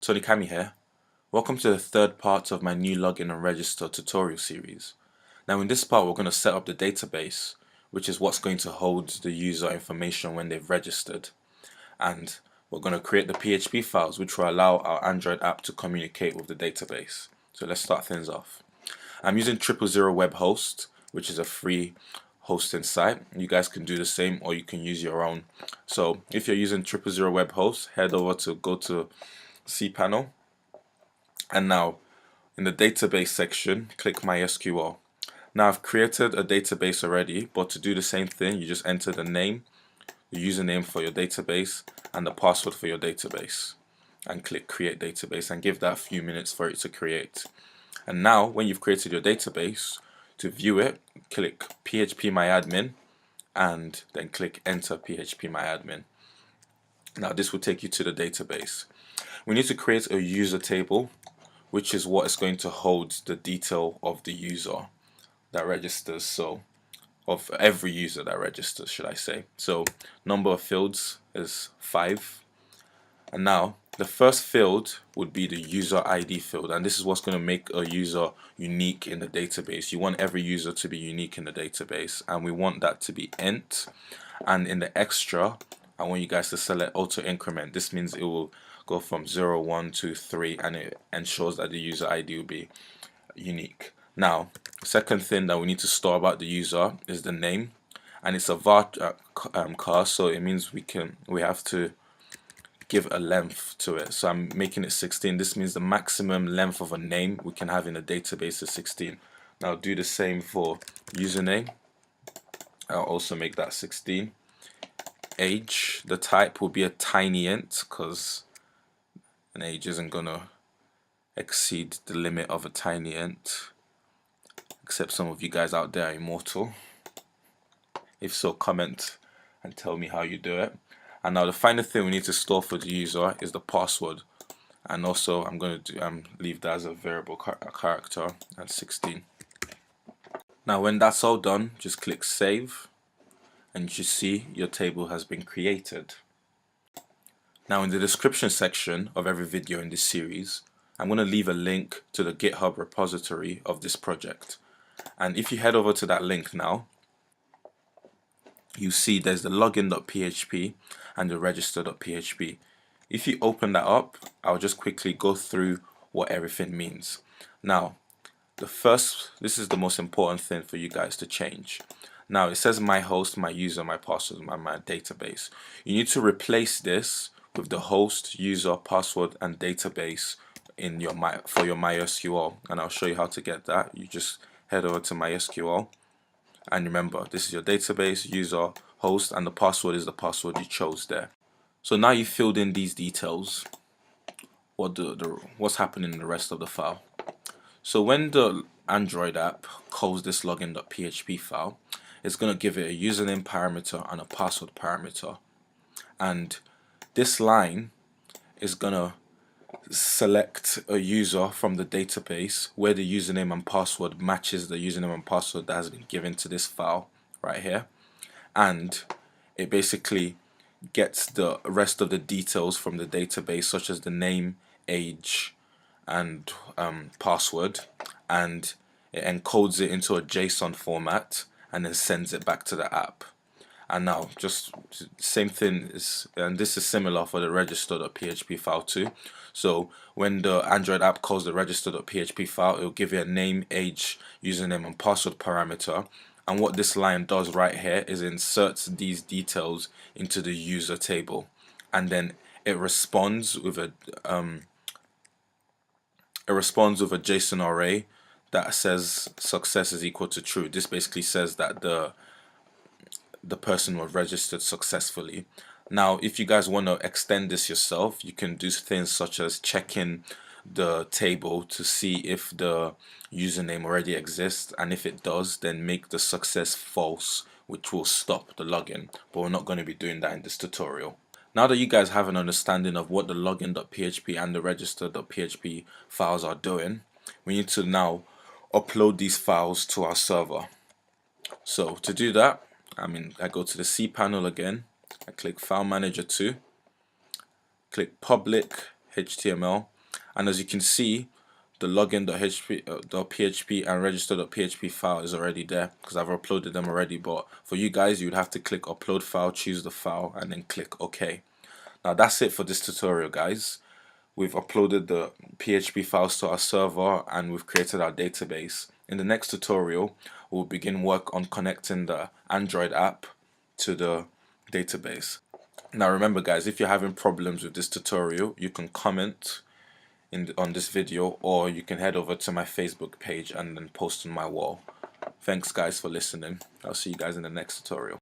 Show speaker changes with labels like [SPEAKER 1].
[SPEAKER 1] Tony Kami here. Welcome to the third part of my new login and register tutorial series. Now in this part we're going to set up the database, which is what's going to hold the user information when they've registered. And we're going to create the PHP files which will allow our Android app to communicate with the database. So let's start things off. I'm using 000 web host, which is a free hosting site. You guys can do the same or you can use your own. So if you're using 000 web host, head over to go to cPanel, and now in the database section click MySQL. Now I've created a database already, but to do the same thing you just enter the name, the username for your database and the password for your database and click create database and give that a few minutes for it to create. And now when you've created your database, to view it click phpMyAdmin and then click enter phpMyAdmin. Now this will take you to the database. We need to create a user table, which is what is going to hold the detail of the user that registers, so of every user that registers, should I say. So number of fields is 5, and now the first field would be the user ID field, and this is what's going to make a user unique in the database. You want every user to be unique in the database, and we want that to be int. And in the extra, I want you guys to select auto increment. This means it will go from 0, 1, 2, 3, and it ensures that the user ID will be unique. Now, second thing that we need to store about the user is the name, and it's a var char, so it means we have to give a length to it. So I'm making it 16. This means the maximum length of a name we can have in a database is 16. Now do the same for username. I'll also make that 16. Age, the type will be a tiny int because an age isn't gonna exceed the limit of a tiny int, except some of you guys out there are immortal. If so, comment and tell me how you do it. And now the final thing we need to store for the user is the password, and also I'm going to leave that as a variable character at 16. Now when that's all done, just click save and you should see your table has been created. Now in the description section of every video in this series, I'm going to leave a link to the GitHub repository of this project. And if you head over to that link now, you see there's the login.php and the register.php. If you open that up, I'll just quickly go through what everything means. Now, this is the most important thing for you guys to change. Now it says my host, my user, my password, my database. You need to replace this with the host, user, password, and database in your for your MySQL, and I'll show you how to get that. You just head over to MySQL, and remember this is your database, user, host, and the password is the password you chose there. So now you filled in these details. What's happening in the rest of the file? So when the Android app calls this login.php file, it's going to give it a username parameter and a password parameter, and this line is going to select a user from the database where the username and password matches the username and password that has been given to this file right here, and it basically gets the rest of the details from the database, such as the name, age, and password, and it encodes it into a JSON format and then sends it back to the app. And now just same thing is, and this is similar for the register.php file too. So when the Android app calls the register.php file, it will give you a name, age, username, and password parameter. And what this line does right here is inserts these details into the user table, and then it responds with a JSON array that says success is equal to true. This basically says that the person was registered successfully. Now if you guys want to extend this yourself, you can do things such as checking the table to see if the username already exists, and if it does, then make the success false, which will stop the login, but we're not going to be doing that in this tutorial. Now that you guys have an understanding of what the login.php and the register.php files are doing, we need to now upload these files to our server. So to do that, I go to the cPanel again, I click File Manager 2, click Public HTML, And as you can see, the login.php and register.php file is already there because I've uploaded them already. But for you guys, you'd have to click upload file, choose the file, and then click OK. Now that's it for this tutorial, guys. We've uploaded the PHP files to our server and we've created our database. In the next tutorial, we'll begin work on connecting the Android app to the database. Now remember, guys, if you're having problems with this tutorial, you can comment on this video, or you can head over to my Facebook page and then post on my wall. Thanks guys for listening. I'll see you guys in the next tutorial.